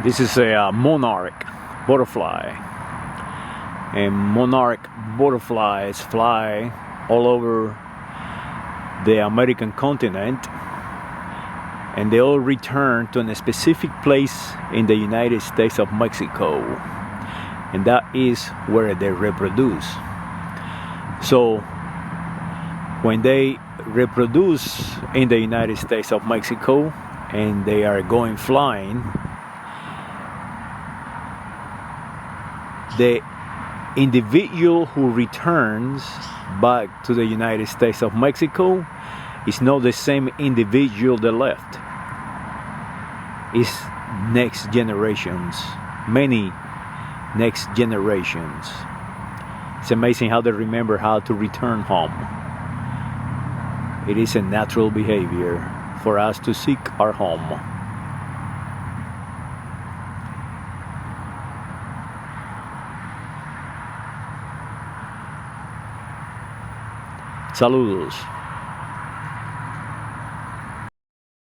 This is a monarch butterfly, and monarch butterflies fly all over the American continent, and they all return to a specific place in the United States of Mexico, and that is where they reproduce. So when they reproduce in the United States of Mexico and they are going flying, the individual who returns back to the United States of Mexico is not the same individual that left. It's next generations, many next generations. It's amazing how they remember how to return home. It is a natural behavior for us to seek our home. Saludos.